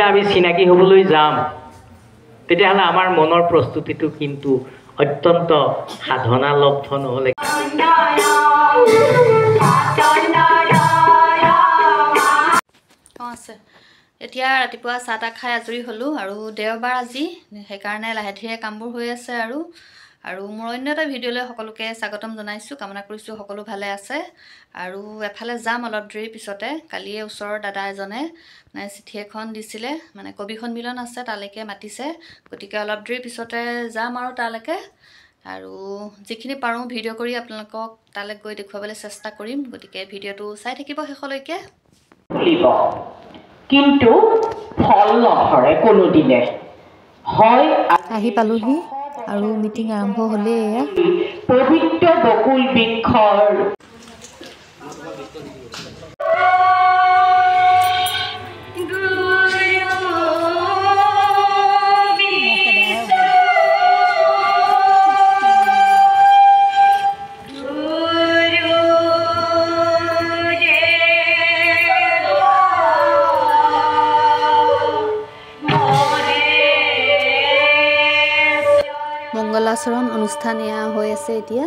যেতিয়া আমি চিনাকি হ'বলৈ যাম তেতিয়াহ'লে আমাৰ মনৰ প্ৰস্তুতিটো কিন্তু অত্যন্ত সাধনালব্ধ নহ'লে আছে এতিয়া ৰাতিপুৱা চাহ তাহ খাই আজৰি হ'লোঁ আৰু দেওবাৰ আজি সেইকাৰণে লাহে ধীৰে কামবোৰ হৈ আছে আৰু মোৰ অন্য এটা ভিডিঅ'লৈ সকলোকে স্বাগতম জনাইছোঁ কামনা কৰিছোঁ সকলো ভালে আছে আৰু এফালে যাম অলপ দেৰি পিছতে কালিয়ে ওচৰৰ দাদা এজনে চিঠি এখন দিছিলে মানে কবি সন্মিলন আছে তালৈকে মাতিছে গতিকে অলপ দেৰি পিছতে যাম আৰু তালৈকে আৰু যিখিনি পাৰোঁ ভিডিঅ' কৰি আপোনালোকক তালৈ গৈ দেখুৱাবলৈ চেষ্টা কৰিম গতিকে ভিডিঅ'টো চাই থাকিব শেষলৈকে কিন্তু ফল নধৰে কোনোদিনে হয় আহি পালোহি আৰু মিটিং আৰম্ভ হ'লেই এয়া পবিত্ৰ বকুল বৃক্ষৰ মংগলাচৰণ অনুষ্ঠান এয়া হৈ আছে এতিয়া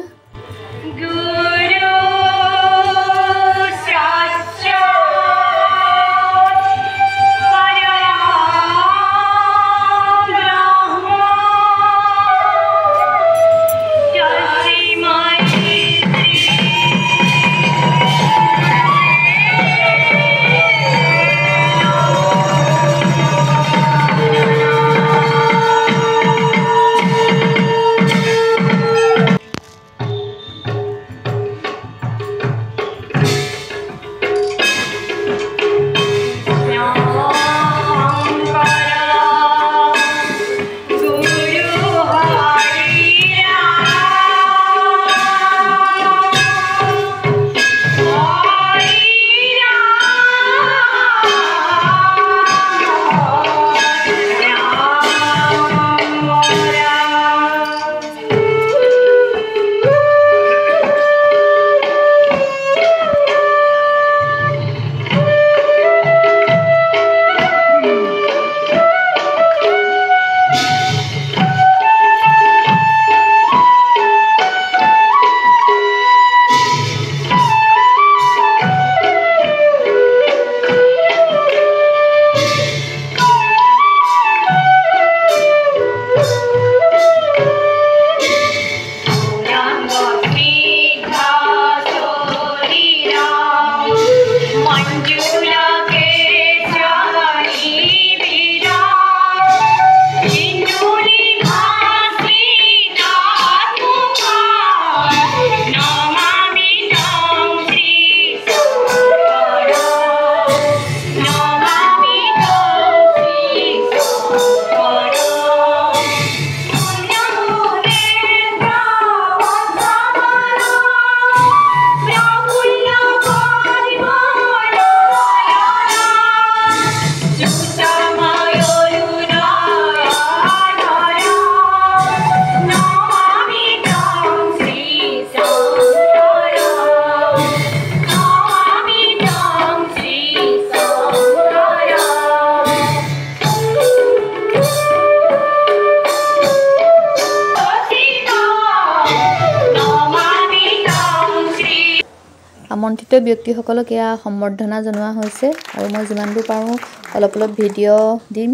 আমন্ত্ৰিত ব্যক্তিসকলক এয়া সম্বৰ্ধনা জনোৱা হৈছে আৰু মই যিমান দূৰ পাৰোঁ অলপ অলপ ভিডিঅ' দিম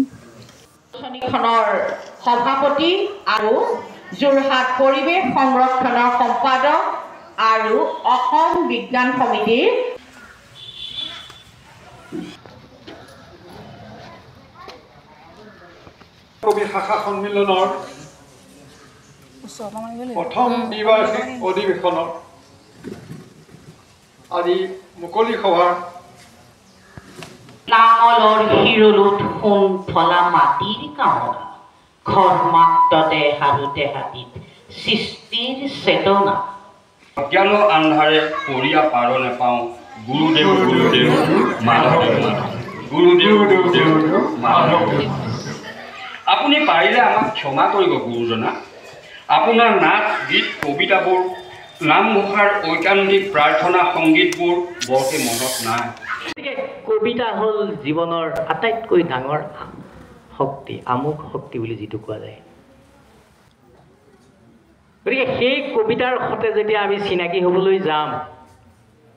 খনৰ সভাপতি আৰু যোৰহাট পৰিৱেশ সংৰক্ষণৰ সম্পাদক আৰু অসম বিজ্ঞান সমিতিৰ কবি শাখা সন্মিলনৰ প্ৰথম দ্বিবাৰ্ষিক অধিৱেশনৰ আজি মুকলি সভাৰ নাঙলৰ শিৰলোত সোণ ফলা মাটিৰ কামনা ঘৰ মাত্ৰতে হাৰুতে হাতীত সৃষ্টিৰ চেতনা অজ্ঞান আন্ধাৰে পৰিয়া পাৰ নেপাওঁ গুৰুদেৱ গুৰুদেৱ মাধৱ গুৰুদেৱ গুৰুদেৱ মাধৱ আপুনি পাৰিলে আমাক ক্ষমা কৰিব গুৰুজনা আপোনাৰ নাট গীত কবিতাবোৰ নামঘোষাৰ ঐকান্তিক প্ৰাৰ্থনা সংগীতবোৰ বৰকে মনত নাই কবিতা হ'ল জীৱনৰ আটাইতকৈ ডাঙৰ শক্তি, আমোঘ শক্তি বুলি যিটো কোৱা যায়। গতিকে সেই কবিতাৰ সৈতে যেতিয়া আমি চিনাকি হ'বলৈ যাম,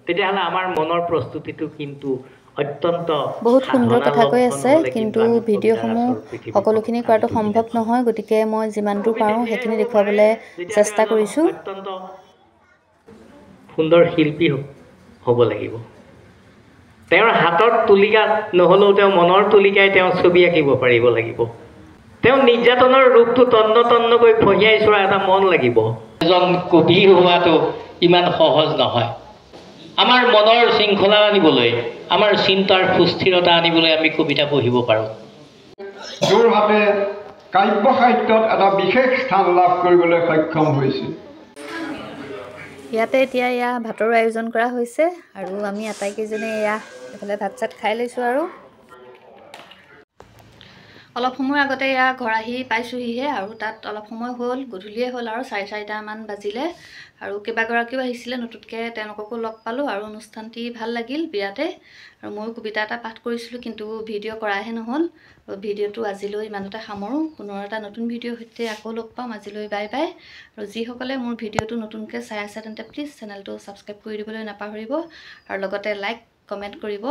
তেতিয়াহ'লে আমাৰ মনৰ প্ৰস্তুতিটো কিন্তু অত্যন্ত বহুত সুন্দৰ কথা কৈ আছে, কিন্তু ভিডিঅ'সমূহ সকলোখিনি কৰাটো সম্ভৱ নহয়, গতিকে মই যিমান দূৰ পাৰোঁ সেইখিনি দেখুৱাবলৈ চেষ্টা কৰিছোঁ। অত্যন্ত সুন্দৰ শিল্পী হ'ব লাগিব। তেওঁৰ হাতৰ তুলিকা নহ'লেও তেওঁ মনৰ তুলিকাই তেওঁ ছবি আঁকিব পাৰিব লাগিব। তেওঁ নিৰ্যাতনৰ ৰূপটো তন্ন তন্নকৈ ফহিয়াই চোৱা এটা মন লাগিব। এজন কবি হোৱাটো ইমান সহজ নহয়। আমাৰ মনৰ শৃংখলা আনিবলৈ, আমাৰ চিন্তাৰ সুস্থিৰতা আনিবলৈ আমি কবিতা পঢ়িব পাৰোঁ। যোৰহাটে কাব্য সাহিত্যত এটা বিশেষ স্থান লাভ কৰিবলৈ সক্ষম হৈছে। ইয়াতে এতিয়া ভাতৰো আয়োজন কৰা হৈছে আৰু আমি আটাইকেইজনে এইফালে ভাত চাত খাই লৈছোঁ। আৰু অলপ সময় আগতে ঘৰ আহি পাইছোঁহিহে, আৰু তাত অলপ সময় হ'ল, গধূলিয়ে হ'ল আৰু 4:30মান বাজিলে। আৰু কেইবাগৰাকীও আহিছিলে নতুনকৈ, তেওঁলোককো লগ পালোঁ আৰু অনুষ্ঠানটি ভাল লাগিল বিৰাটে। আৰু ময়ো কবিতা এটা পাঠ কৰিছিলোঁ, কিন্তু ভিডিঅ' কৰাহে নহ'ল। ভিডিঅ'টো আজিলৈ ইমানতে সামৰোঁ। পুনৰ এটা নতুন ভিডিঅ'ৰ সৈতে আকৌ লগ পাম। আজিলৈ বাই বাই। আৰু যিসকলে মোৰ ভিডিঅ'টো নতুনকৈ চাই আছে তেন্তে প্লিজ চেনেলটো ছাবস্ক্ৰাইব কৰি দিবলৈ নাপাহৰিব, আৰু লগতে লাইক কমেণ্ট কৰিব।